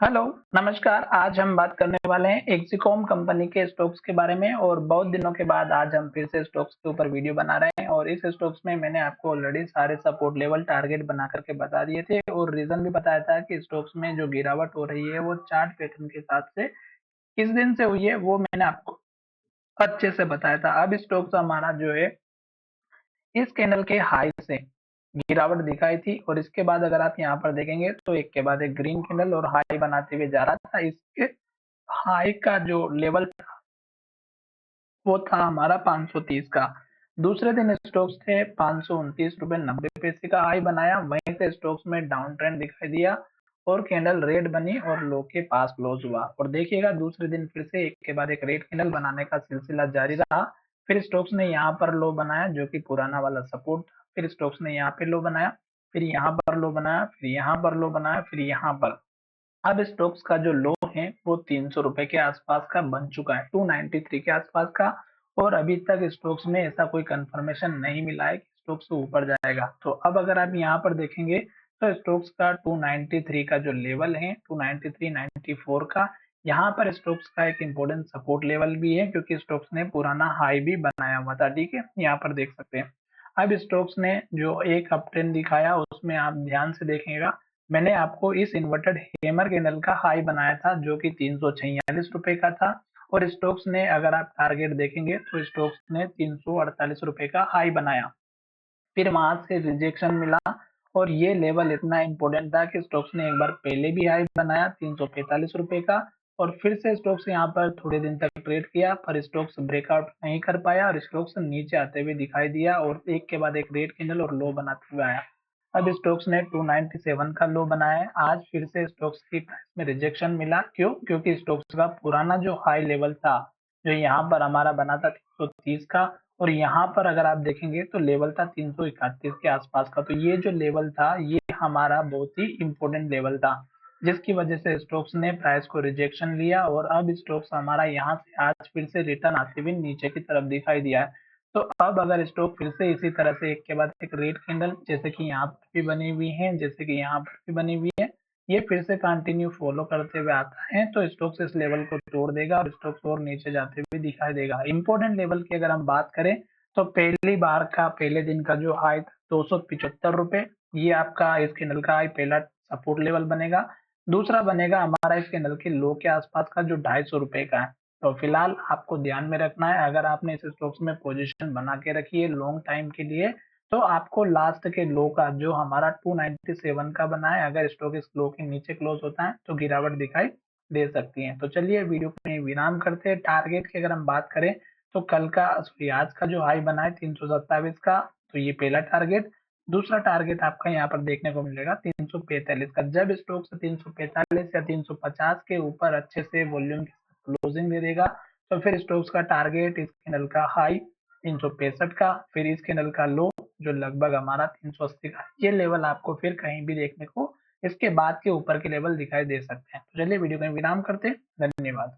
Hello, नमस्कार। आज हम बात करने वाले हैं एक्सिकॉम कंपनी के स्टॉक्स के बारे में और बहुत दिनों के बाद आज हम फिर से स्टॉक्स के ऊपर वीडियो बना रहे हैं और इस स्टॉक्स में मैंने आपको ऑलरेडी सारे सपोर्ट लेवल टारगेट बना करके बता दिए थे और रीजन भी बताया था कि स्टॉक्स में जो गिरावट हो रही है वो चार्ट पैटर्न के हिसाब से किस दिन से हुई है वो मैंने आपको अच्छे से बताया था। अब स्टॉक्स हमारा जो है इस कैंडल के हाई से गिरावट दिखाई थी और इसके बाद अगर आप यहाँ पर देखेंगे तो एक के बाद एक ग्रीन कैंडल और हाई बनाते हुए जा रहा था। इसके हाई का जो लेवल वो था हमारा 530 का। दूसरे दिन स्टॉक्स थे 529 रुपए 90 पैसे का हाई बनाया, वहीं से स्टॉक्स में डाउन ट्रेंड दिखाई दिया और कैंडल रेड बनी और लो के पास क्लोज हुआ। और देखिएगा दूसरे दिन फिर से एक के बाद एक रेड कैंडल बनाने का सिलसिला जारी रहा। फिर स्टॉक्स ने यहाँ पर लो बनाया जो कि पुराना वाला सपोर्ट था। फिर स्टॉक्स ने यहाँ पे लो बनाया, फिर यहाँ पर लो बनाया, फिर यहाँ पर लो बनाया, फिर यहाँ पर। अब स्टॉक्स का जो लो है वो 300 रुपए के आसपास का बन चुका है, 293 के आसपास का। और अभी तक स्टॉक्स में ऐसा कोई कंफर्मेशन नहीं मिला है कि स्टॉक्स ऊपर जाएगा। तो अब अगर आप यहाँ पर देखेंगे तो स्टॉक्स का 293 का जो लेवल है 293.94 का, यहाँ पर स्टॉक्स का एक इम्पोर्टेंट सपोर्ट लेवल भी है क्योंकि स्टॉक्स ने पुराना हाई भी बनाया हुआ था। ठीक है, यहाँ पर देख सकते हैं। अब स्टॉक्स ने जो एक अप ट्रेंड दिखाया उसमें आप ध्यान से देखेंगे, मैंने आपको इस इन्वर्टेड हैमर कैंडल का हाई बनाया था जो कि 346 रुपए का था। और स्टॉक्स ने अगर आप टारगेट देखेंगे तो स्टॉक्स ने 348 रुपए का हाई बनाया, फिर वहां से रिजेक्शन मिला। और ये लेवल इतना इंपॉर्टेंट था कि स्टॉक्स ने एक बार पहले भी हाई बनाया 345 रुपए का और फिर से स्टॉक्स यहाँ पर थोड़े दिन तक ट्रेड किया पर स्टॉक्स ब्रेकआउट नहीं कर पाया और स्टॉक्स नीचे आते हुए दिखाई दिया और एक के बाद एक रेड कैंडल और लो बनाते हुए आया। अब स्टॉक्स ने 297 का लो बनाया है। आज फिर से स्टॉक्स की प्राइस में रिजेक्शन मिला, क्यों? क्योंकि स्टॉक्स का पुराना जो हाई लेवल था जो यहाँ पर हमारा बना था 330 का, और यहाँ पर अगर आप देखेंगे तो लेवल था 331 के आसपास का। तो ये जो लेवल था ये हमारा बहुत ही इंपॉर्टेंट लेवल था जिसकी वजह से स्टॉक्स ने प्राइस को रिजेक्शन लिया और अब स्टॉक्स हमारा यहाँ से आज फिर से रिटर्न आते हुए नीचे की तरफ दिखाई दिया है। तो अब अगर स्टॉक फिर से इसी तरह से एक के बाद एक रेड कैंडल जैसे कि यहाँ पर भी बनी हुई है, जैसे कि यहाँ पर भी बनी हुई है, ये फिर से कंटिन्यू फॉलो करते हुए आता है तो स्टॉक्स इस लेवल को तोड़ देगा और स्टॉक्स और नीचे जाते हुए दिखाई देगा। इंपॉर्टेंट लेवल की अगर हम बात करें तो पहली बार का पहले दिन का जो हाई था 275 रुपए, ये आपका इस कैंडल का हाई पहला सपोर्ट लेवल बनेगा। दूसरा बनेगा हमारा इस कैंडल के लो के आसपास का जो 250 रुपए का है। तो फिलहाल आपको ध्यान में रखना है, अगर आपने इस स्टॉक्स में पोजीशन बना के रखी है लॉन्ग टाइम के लिए तो आपको लास्ट के लो का जो हमारा 297 का बना है, अगर स्टॉक इस लो के नीचे क्लोज होता है तो गिरावट दिखाई दे सकती है। तो चलिए वीडियो को यहीं विराम करते हैं। टारगेट की अगर हम बात करें तो कल का सॉरी आज का जो हाई बना है 327 का, तो ये पहला टारगेट। दूसरा टारगेट आपका यहाँ पर देखने को मिलेगा 345 का। जब स्टॉक से 345 या 350 के ऊपर अच्छे से वॉल्यूम क्लोजिंग दे देगा तो फिर स्टॉक्स का टारगेट इस कैंडल का हाई 365 का, फिर इस कैंडल का लो जो लगभग हमारा 380 का, ये लेवल आपको फिर कहीं भी देखने को इसके बाद के ऊपर के लेवल दिखाई दे सकते हैं। तो चलिए वीडियो को विराम करते हैं। धन्यवाद।